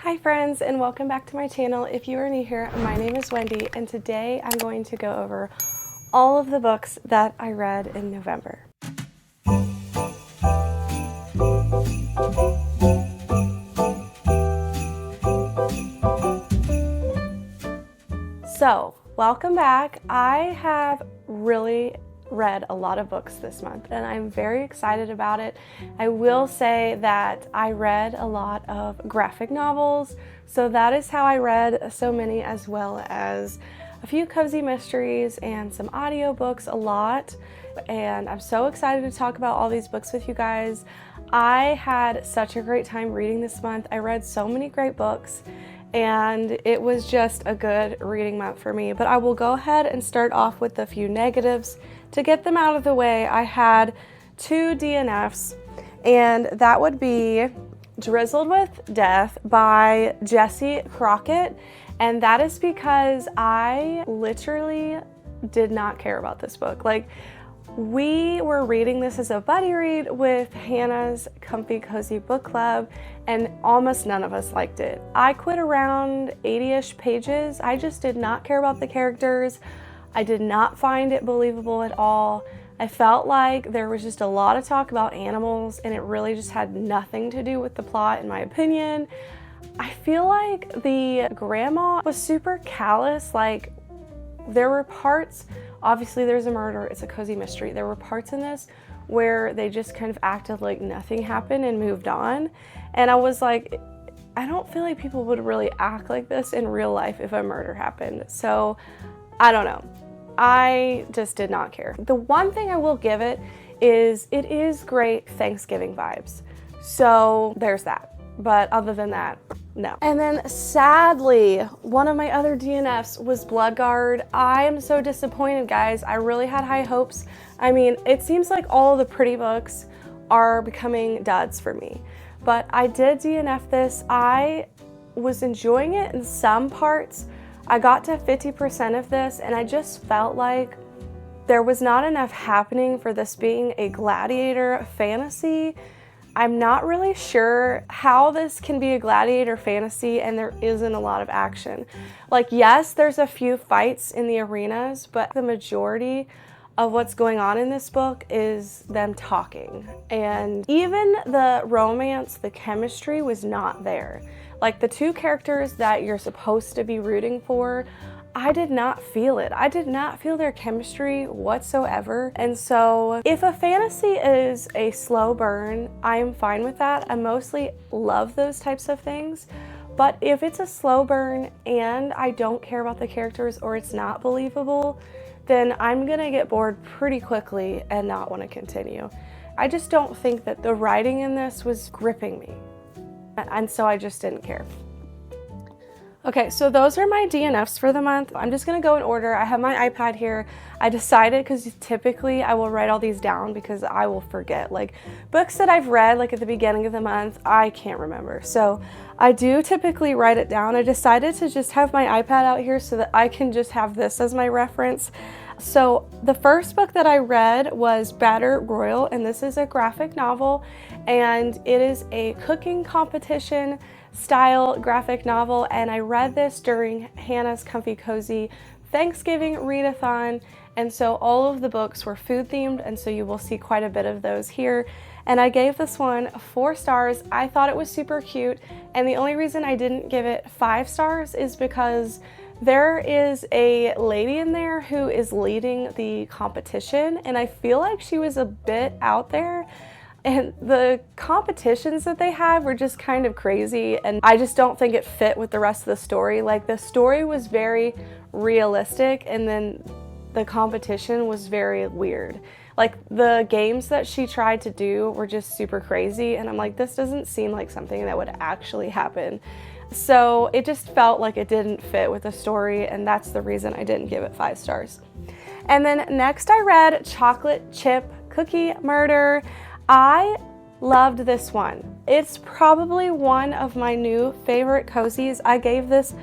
Hi friends, and welcome back to my channel. If you are new here, my name is Wendy, and today I'm going to go over all of the books that I read in November. So, welcome back. I have really read a lot of books this month and I'm very excited about it. I will say that I read a lot of graphic novels, so that is how I read so many, as well as a few cozy mysteries and some audiobooks, a lot. And I'm so excited to talk about all these books with you guys. I had such a great time reading this month. I read so many great books and it was just a good reading month for me. But I will go ahead and start off with a few negatives. To get them out of the way, I had two DNFs, and that would be Drizzled with Death by Jessie Crockett, and that is because I literally did not care about this book. Like, we were reading this as a buddy read with Hannah's Comfy Cozy Book Club, and almost none of us liked it. I quit around 80-ish pages. I just did not care about the characters. I did not find it believable at all. I felt like there was just a lot of talk about animals and it really just had nothing to do with the plot, in my opinion. I feel like the grandma was super callous. Like, there were parts, obviously there's a murder, it's a cozy mystery. There were parts in this where they just kind of acted like nothing happened and moved on. And I was like, I don't feel like people would really act like this in real life if a murder happened. So I don't know. I just did not care. The one thing I will give it is great Thanksgiving vibes. So there's that. But other than that, no. And then sadly, one of my other DNFs was Bloodguard. I am so disappointed, guys. I really had high hopes. I mean, it seems like all the pretty books are becoming duds for me. But I did DNF this. I was enjoying it in some parts. I got to 50% of this and I just felt like there was not enough happening for this being a gladiator fantasy. I'm not really sure how this can be a gladiator fantasy and there isn't a lot of action. Like, yes, there's a few fights in the arenas, but the majority of what's going on in this book is them talking. And even the romance, the chemistry was not there. Like, the two characters that you're supposed to be rooting for, I did not feel it. I did not feel their chemistry whatsoever. And so if a fantasy is a slow burn, I am fine with that. I mostly love those types of things. But if it's a slow burn and I don't care about the characters or it's not believable, then I'm gonna get bored pretty quickly and not want to continue. I just don't think that the writing in this was gripping me. And so I just didn't care. Okay, so those are my DNFs for the month. I'm just gonna go in order. I have my iPad here. I decided, because typically I will write all these down because I will forget. Like, books that I've read like at the beginning of the month, I can't remember. So I do typically write it down. I decided to just have my iPad out here so that I can just have this as my reference. So the first book that I read was Batter Royal, and this is a graphic novel, and it is a cooking competition style graphic novel, and I read this during Hannah's Comfy Cozy Thanksgiving readathon, and so all of the books were food themed, and so you will see quite a bit of those here. And I gave this one 4 stars. I thought it was super cute, and the only reason I didn't give it 5 stars is because there is a lady in there who is leading the competition, and I feel like she was a bit out there. And the competitions that they had were just kind of crazy, and I just don't think it fit with the rest of the story. Like, the story was very realistic, and then the competition was very weird. Like, the games that she tried to do were just super crazy, and I'm like, this doesn't seem like something that would actually happen. So it just felt like it didn't fit with the story, and that's the reason I didn't give it 5 stars. And then next I read Chocolate Chip Cookie Murder. I loved this one. It's probably one of my new favorite cozies. I gave this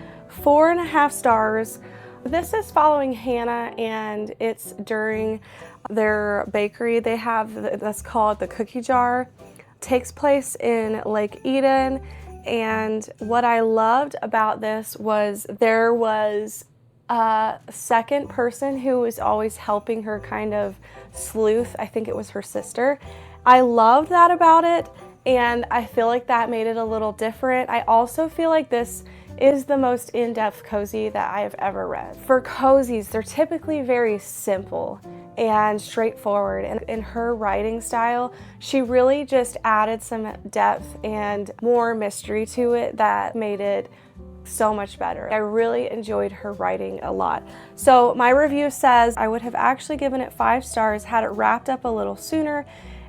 4.5 stars. This is following Hannah, and it's during their bakery. They have that's called the Cookie Jar. It takes place in Lake Eden, And what I loved about this was there was a second person who was always helping her kind of sleuth. I think it was her sister. I loved that about it, and I feel like that made it a little different. I also feel like this is the most in-depth cozy that I have ever read. For cozies, they're typically very simple and straightforward, and in her writing style, she really just added some depth and more mystery to it that made it so much better. I really enjoyed her writing a lot. So my review says I would have actually given it 5 stars had it wrapped up a little sooner,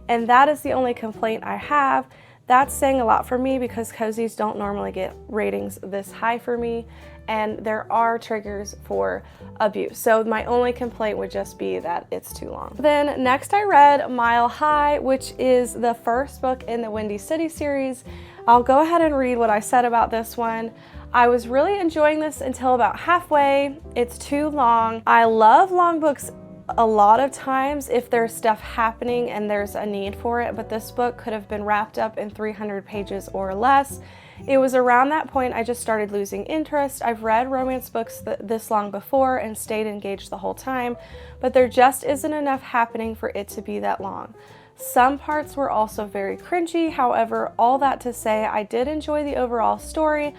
and that is the only complaint I have. That's saying a lot for me because cozies don't normally get ratings this high for me, and there are triggers for abuse. So my only complaint would just be that it's too long. Then next I read Mile High, which is the first book in the Windy City series. I'll go ahead and read what I said about this one. I was really enjoying this until about halfway. It's too long. I love long books a lot of times if there's stuff happening and there's a need for it, but this book could have been wrapped up in 300 pages or less. It was around that point I just started losing interest. I've read romance books this long before and stayed engaged the whole time, but there just isn't enough happening for it to be that long. Some parts were also very cringy. However, all that to say, I did enjoy the overall story,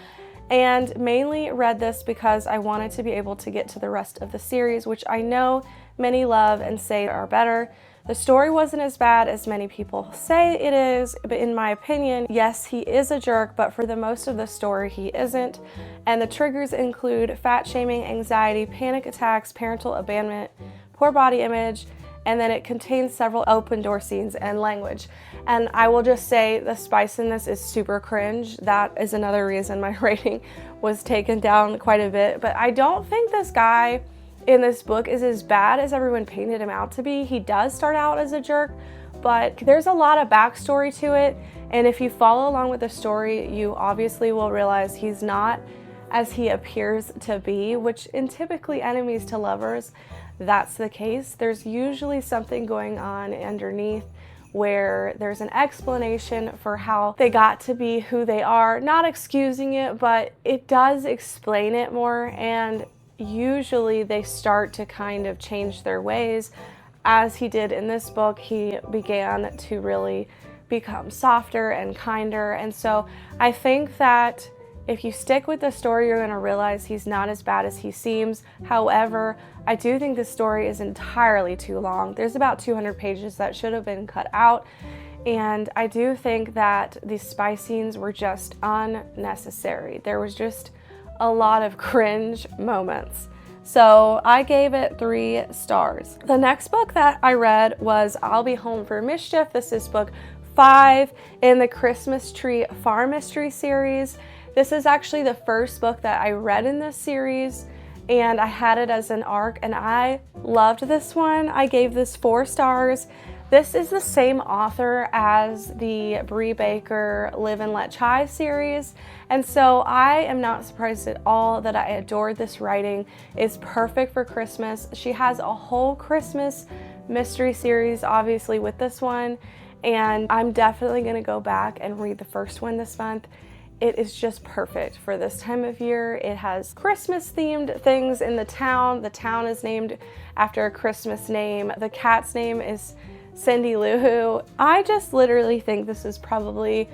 and mainly read this because I wanted to be able to get to the rest of the series, which I know many love and say are better. The story wasn't as bad as many people say it is, but in my opinion, yes, he is a jerk, but for the most of the story, he isn't. And the triggers include fat shaming, anxiety, panic attacks, parental abandonment, poor body image, and then it contains several open door scenes and language. And I will just say the spice in this is super cringe. That is another reason my rating was taken down quite a bit. But I don't think this guy in this book is as bad as everyone painted him out to be. He does start out as a jerk, but there's a lot of backstory to it. And if you follow along with the story, you obviously will realize he's not as he appears to be, which in typically enemies to lovers, that's the case. There's usually something going on underneath where there's an explanation for how they got to be who they are. Not excusing it, but it does explain it more, and usually they start to kind of change their ways. As he did in this book, he began to really become softer and kinder, and so I think that if you stick with the story, you're going to realize he's not as bad as he seems. However, I do think the story is entirely too long. There's about 200 pages that should have been cut out. And I do think that the spy scenes were just unnecessary. There was just a lot of cringe moments. So I gave it 3 stars. The next book that I read was I'll Be Home for Mischief. This is book 5 in the Christmas Tree Farm Mystery series. This is actually the first book that I read in this series, and I had it as an ARC, and I loved this one. I gave this 4 stars. This is the same author as the Brie Baker Live and Let Chive series, and so I am not surprised at all that I adored this writing. It's perfect for Christmas. She has a whole Christmas mystery series, obviously, with this one, and I'm definitely going to go back and read the first one this month. It is just perfect for this time of year. It has Christmas themed things in the town. The town is named after a Christmas name. The cat's name is Cindy Lou Who. I just literally think this is probably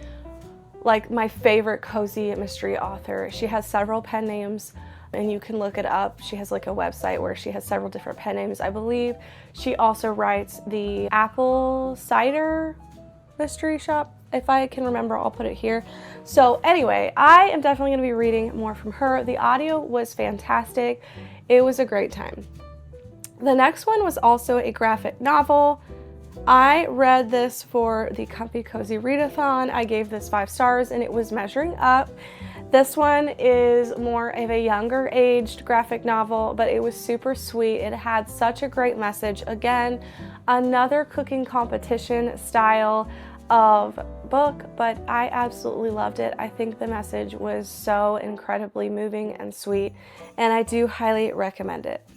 like my favorite cozy mystery author. She has several pen names and you can look it up. She has like a website where she has several different pen names. I believe she also writes the Apple Cider Mystery Shop. If I can remember, I'll put it here. So anyway, I am definitely going to be reading more from her. The audio was fantastic. It was a great time. The next one was also a graphic novel. I read this for the Comfy Cozy Readathon. I gave this 5 stars and it was Measuring Up. This one is more of a younger aged graphic novel, but it was super sweet. It had such a great message. Again, another cooking competition style of book, but I absolutely loved it. I think the message was so incredibly moving and sweet, and I do highly recommend it.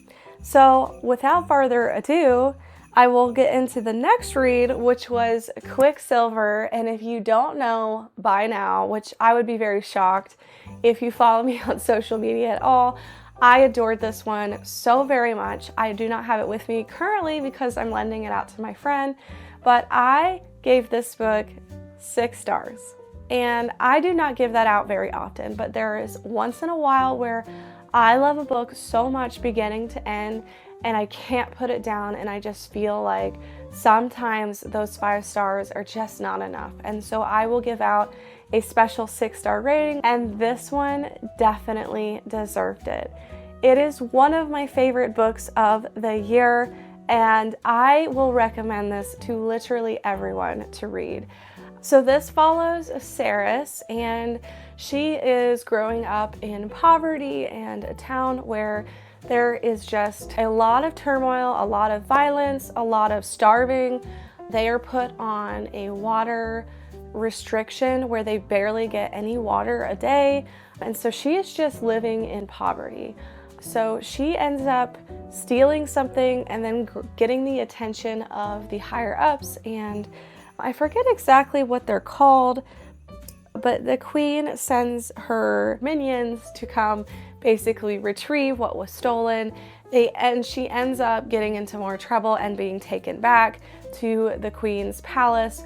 So without further ado, I will get into the next read, which was Quicksilver. And if you don't know by now, which I would be very shocked if you follow me on social media at all, I adored this one so very much. I do not have it with me currently because I'm lending it out to my friend, but I gave this book 6 stars. And I do not give that out very often, but there is once in a while where I love a book so much beginning to end and I can't put it down, and I just feel like sometimes those 5 stars are just not enough. And so I will give out a special 6-star rating, and this one definitely deserved it. It is one of my favorite books of the year, and I will recommend this to literally everyone to read. So this follows Saris, and she is growing up in poverty and a town where there is just a lot of turmoil, a lot of violence, a lot of starving. They are put on a water restriction where they barely get any water a day, and so she is just living in poverty. So she ends up stealing something and then getting the attention of the higher ups, and I forget exactly what they're called, but the queen sends her minions to come basically retrieve what was stolen. And she ends up getting into more trouble and being taken back to the queen's palace.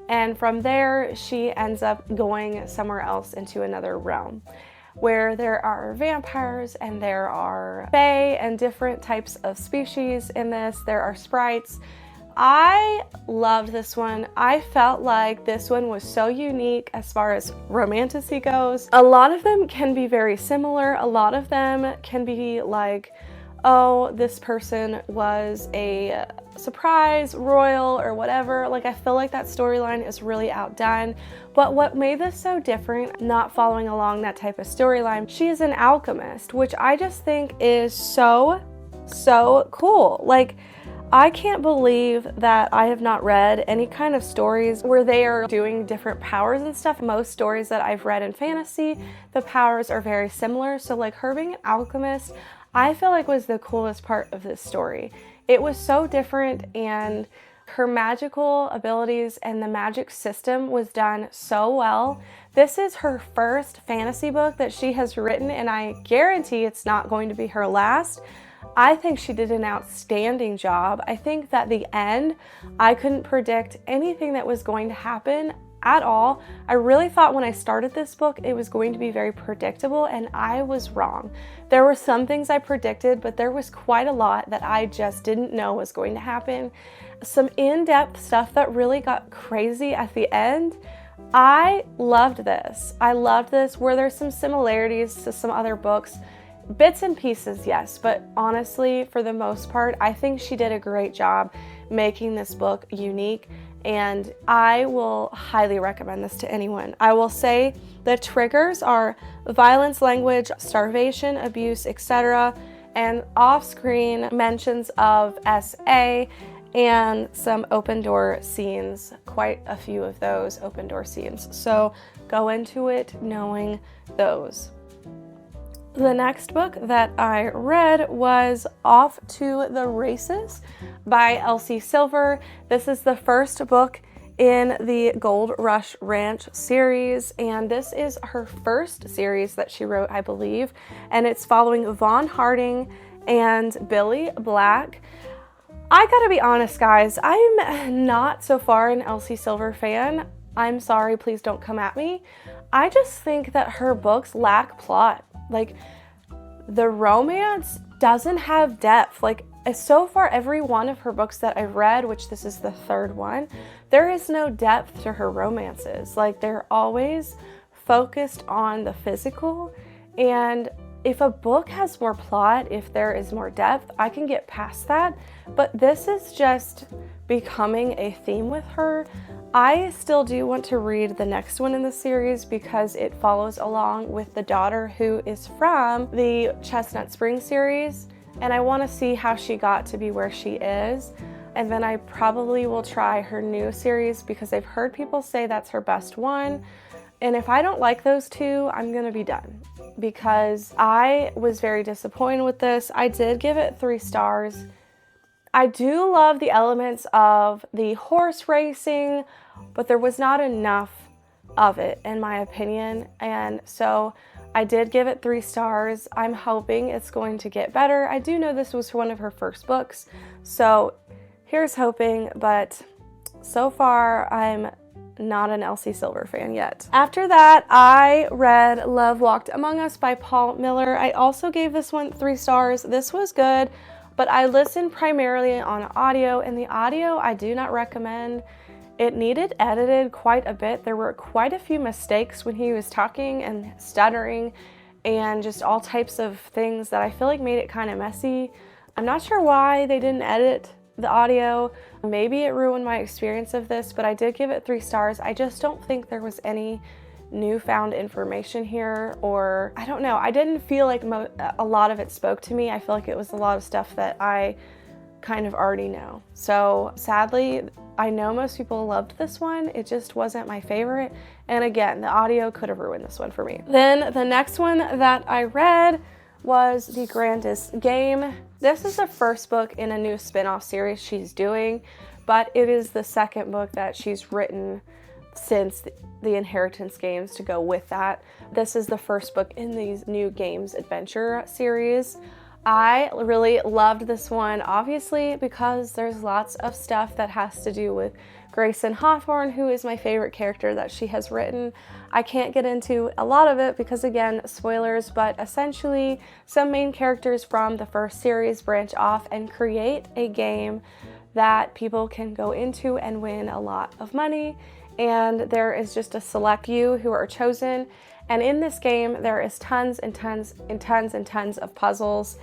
And from there, she ends up going somewhere else into another realm where there are vampires and there are fae and different types of species in this. There are sprites. I loved this one. I felt like this one was so unique as far as romanticy goes. A lot of them can be very similar. A lot of them can be like, oh, this person was a surprise royal or whatever. Like, I feel like that storyline is really outdone. But what made this so different, not following along that type of storyline, she is an alchemist, which I just think is so cool. Like, I can't believe that I have not read any kind of stories where they are doing different powers and stuff. Most stories that I've read in fantasy, the powers are very similar. So like her being an alchemist, I feel like was the coolest part of this story. It was so different, and her magical abilities and the magic system was done so well. This is her first fantasy book that she has written, and I guarantee it's not going to be her last. I think she did an outstanding job. I think that the end, I couldn't predict anything that was going to happen at all. I really thought when I started this book it was going to be very predictable, and I was wrong. There were some things I predicted, but there was quite a lot that I just didn't know was going to happen. Some in-depth stuff that really got crazy at the end. I loved this. Were there some similarities to some other books? Bits and pieces, yes, but honestly, for the most part, I think she did a great job making this book unique, and I will highly recommend this to anyone. I will say the triggers are violence, language, starvation, abuse, etc., and off-screen mentions of SA and some open door scenes, quite a few of those open door scenes. So go into it knowing those. The next book that I read was Off to the Races by Quicksilver. This is the first book in the Gold Rush Ranch series, and this is her first series that she wrote, I believe, and it's following Vaughn Harding and Billy Black. I gotta be honest, guys, I'm not so far an Quicksilver fan. I'm sorry, please don't come at me. I just think that her books lack plot. Like, the romance doesn't have depth. Like, so far, every one of her books that I've read, which this is the third one, there is no depth to her romances. Like, they're always focused on the physical, and if a book has more plot, if there is more depth, I can get past that. But this is just becoming a theme with her. I still do want to read the next one in the series because it follows along with the daughter who is from the Chestnut Spring series, and I want to see how she got to be where she is. And then I probably will try her new series because I've heard people say that's her best one. And if I don't like those two, I'm gonna be done because I was very disappointed with this. I did give it 3 stars. I do love the elements of the horse racing, but there was not enough of it in my opinion, and so I did give it 3 stars. I'm hoping it's going to get better. I do know this was one of her first books, so here's hoping, but so far I'm not an Elsie Silver fan yet. After that, I read Love Walked Among Us by Paul Miller. I also gave this one 3 stars. This was good, but I listened primarily on audio, and the audio I do not recommend. It needed edited quite a bit. There were quite a few mistakes when he was talking and stuttering and just all types of things that I feel like made it kind of messy. I'm not sure why they didn't edit the audio. Maybe it ruined my experience of this, but I did give it 3 stars. I just don't think there was any newfound information here, or I don't know. I didn't feel like a lot of it spoke to me. I feel like it was a lot of stuff that I kind of already know. So sadly, I know most people loved this one. It just wasn't my favorite. And again, the audio could have ruined this one for me. Then the next one that I read was The Grandest Game. This is the first book in a new spin-off series she's doing, but it is the second book that she's written since the Inheritance games to go with that. This is the first book in these new games adventure series. I really loved this one, obviously, because there's lots of stuff that has to do with Grayson Hawthorne, who is my favorite character that she has written. I can't get into a lot of it because, again, spoilers, but essentially some main characters from the first series branch off and create a game that people can go into and win a lot of money. And there is just a select few who are chosen. And in this game, there is tons and tons and tons and tons of puzzles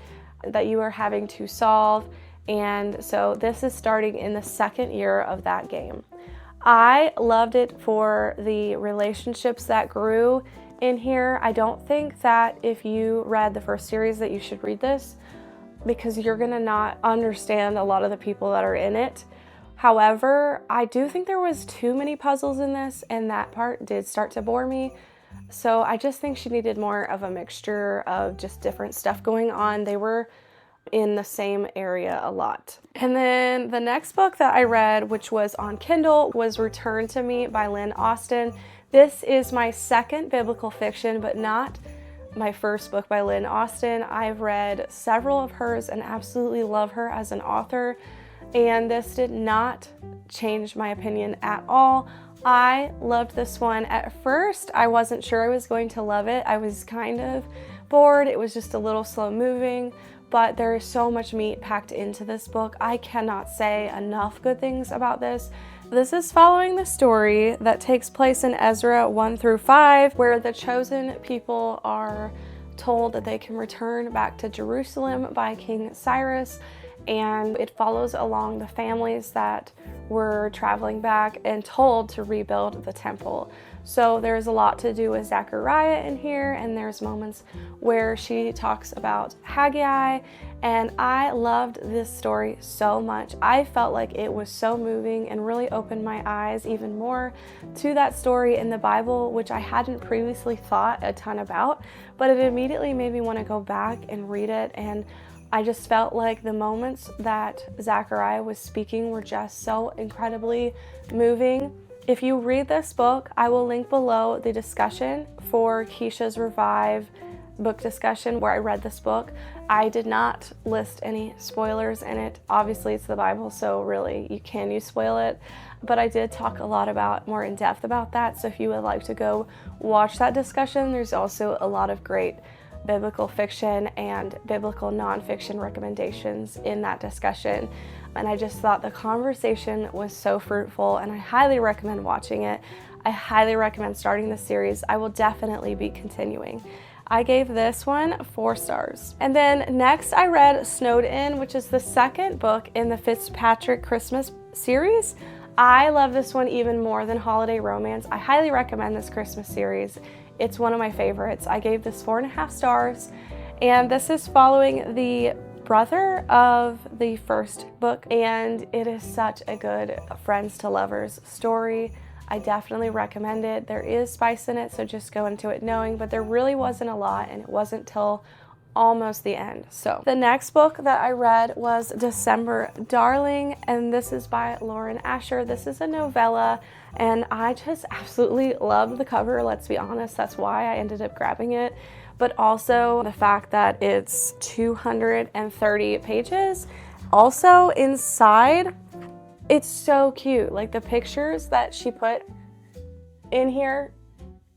that you are having to solve. And so this is starting in the second year of that game. I loved it for the relationships that grew in here. I don't think that if you read the first series that you should read this, because you're gonna not understand a lot of the people that are in it. However, I do think there was too many puzzles in this, and that part did start to bore me. So I just think she needed more of a mixture of just different stuff going on. They were in the same area a lot. And then the next book that I read, which was on Kindle, was Return to Me by Lynn Austin. This is my second biblical fiction, but not my first book by Lynn Austin. I've read several of hers and absolutely love her as an author, and this did not change my opinion at all. I loved this one. At first, I wasn't sure I was going to love it. I was kind of bored. It was just a little slow moving, but there is so much meat packed into this book. I cannot say enough good things about this. This is following the story that takes place in Ezra 1 through 5, where the chosen people are told that they can return back to Jerusalem by King Cyrus, and it follows along the families that were traveling back and told to rebuild the temple. So there's a lot to do with Zechariah in here, and there's moments where she talks about Haggai, and I loved this story so much. I felt like it was so moving and really opened my eyes even more to that story in the Bible, which I hadn't previously thought a ton about, but it immediately made me want to go back and read it. And I just felt like the moments that Zechariah was speaking were just so incredibly moving. If you read this book, I will link below the discussion for Keisha's Revive book discussion where I read this book. I did not list any spoilers in it. Obviously, it's the Bible, so really you spoil it. But I did talk a lot about more in depth about that. So if you would like to go watch that discussion, there's also a lot of great biblical fiction and biblical nonfiction recommendations in that discussion. And I just thought the conversation was so fruitful, and I highly recommend watching it. I highly recommend starting the series. I will definitely be continuing. I gave this one 4 stars. And then next I read Snowed In, which is the second book in the Fitzpatrick Christmas series. I love this one even more than Holiday Romance. I highly recommend this Christmas series. It's one of my favorites. I gave this 4.5 stars, and this is following the brother of the first book, and it is such a good friends to lovers story. I definitely recommend it. There is spice in it, so just go into it knowing, but there really wasn't a lot, and it wasn't till almost the end. So the next book that I read was December Darling, and this is by Lauren Asher. This is a novella, and I just absolutely loved the cover, let's be honest. That's why I ended up grabbing it. But also the fact that it's 230 pages. Also inside, it's so cute. Like the pictures that she put in here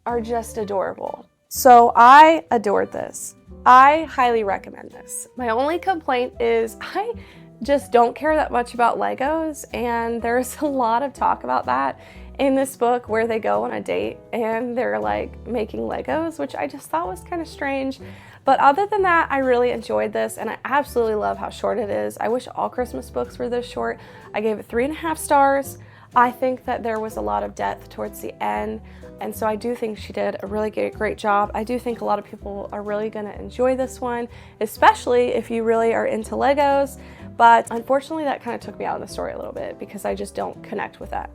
are just adorable. So I adored this. I highly recommend this. My only complaint is I just don't care that much about Legos, and there's a lot of talk about that in this book where they go on a date and they're like making Legos, which I just thought was kind of strange. But other than that, I really enjoyed this, and I absolutely love how short it is. I wish all Christmas books were this short. I gave it 3.5 stars. I think that there was a lot of depth towards the end, and so I do think she did a really great job. I do think a lot of people are really going to enjoy this one, especially if you really are into Legos, but unfortunately that kind of took me out of the story a little bit because I just don't connect with that.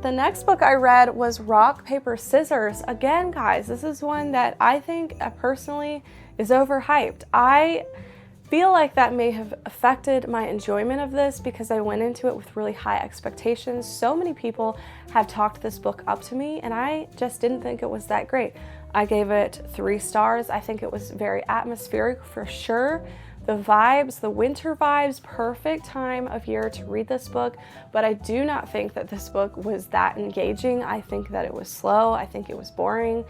The next book I read was Rock, Paper, Scissors. Again, guys, this is one that I think personally is overhyped. I feel like that may have affected my enjoyment of this because I went into it with really high expectations. So many people have talked this book up to me, and I just didn't think it was that great. I gave it 3 stars. I think it was very atmospheric for sure. The vibes, the winter vibes, perfect time of year to read this book, but I do not think that this book was that engaging. I think that it was slow. I think it was boring,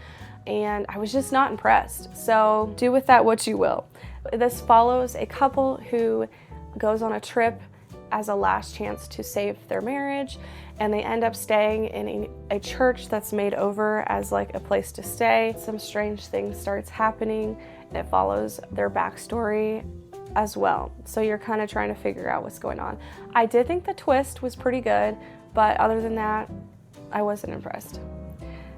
and I was just not impressed. So do with that what you will. This follows a couple who goes on a trip as a last chance to save their marriage, and they end up staying in a church that's made over as like a place to stay. Some strange things starts happening. It follows their backstory as well, so you're kind of trying to figure out what's going on. I did think the twist was pretty good, but other than that, I wasn't impressed.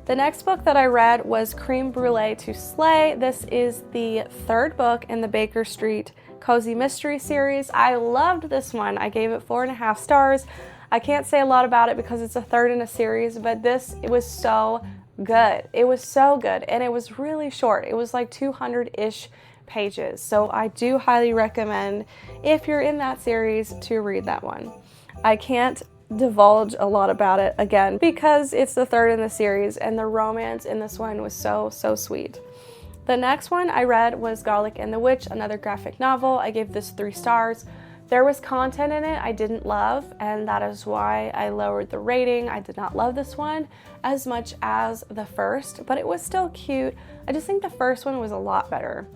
The next book that I read was Creme Brulee to Slay. This is the 3rd book in the Baker Street Cozy Mystery series. I loved this one. I gave it 4.5 stars. I can't say a lot about it because it's a 3rd in a series, but it was so good. It was so good, and it was really short. It was like 200-ish pages. So I do highly recommend, if you're in that series, to read that one. I can't divulge a lot about it again because it's the 3rd in the series, and the romance in this one was so sweet. The next one I read was Garlic and the Witch, another graphic novel. I gave this 3 stars. There was content in it I didn't love, and that is why I lowered the rating. I did not love this one as much as the first, but it was still cute. I just think the first one was a lot better.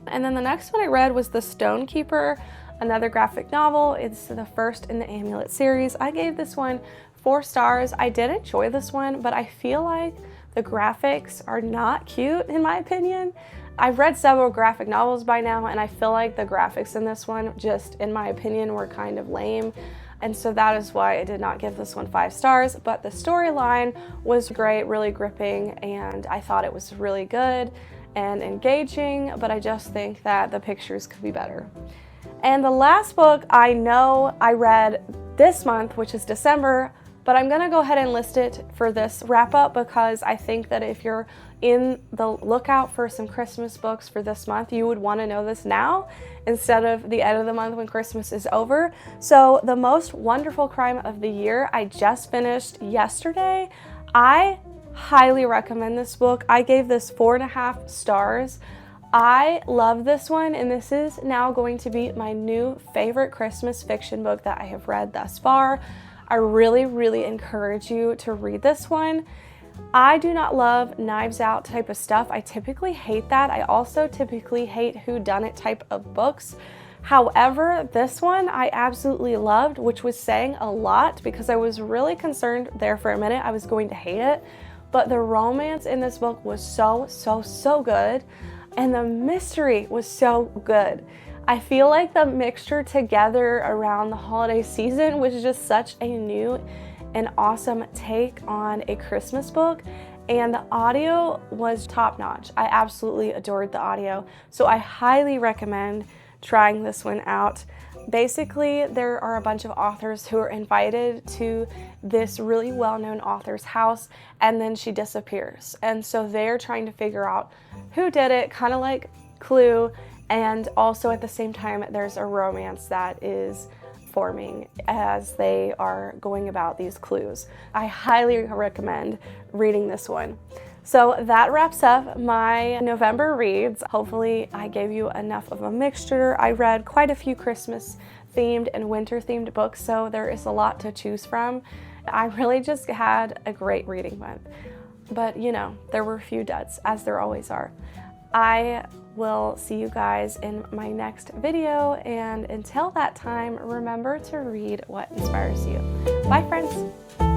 And then the next one I read was The Stone Keeper, another graphic novel. It's the 1st in the Amulet series. I gave this one 4 stars. I did enjoy this one, but I feel like the graphics are not cute in my opinion. I've read several graphic novels by now, and I feel like the graphics in this one, just in my opinion, were kind of lame. And so that is why I did not give this one 5 stars, but the storyline was great, really gripping, and I thought it was really good and engaging, but I just think that the pictures could be better. And the last book I know I read this month, which is December, but I'm gonna go ahead and list it for this wrap up because I think that if you're in the lookout for some Christmas books for this month, you would want to know this now instead of the end of the month when Christmas is over. So The Most Wonderful Crime of the Year, I just finished yesterday. I highly recommend this book. I gave this 4.5 stars. I love this one, and this is now going to be my new favorite Christmas fiction book that I have read thus far. I really encourage you to read this one. I do not love Knives Out type of stuff. I typically hate that. I also typically hate whodunit type of books. However, this one I absolutely loved, which was saying a lot because I was really concerned there for a minute I was going to hate it. But the romance in this book was so good, and the mystery was so good. I feel like the mixture together around the holiday season was just such a new and awesome take on a Christmas book, and the audio was top notch. I absolutely adored the audio, so I highly recommend trying this one out. Basically, there are a bunch of authors who are invited to this really well-known author's house, and then she disappears. And so they're trying to figure out who did it, kind of like Clue, and also at the same time, there's a romance that is forming as they are going about these clues. I highly recommend reading this one. So that wraps up my November reads. Hopefully I gave you enough of a mixture. I read quite a few Christmas themed and winter themed books, so there is a lot to choose from. I really just had a great reading month. But you know, there were a few duds, as there always are. I will see you guys in my next video, and until that time, remember to read what inspires you. Bye, friends.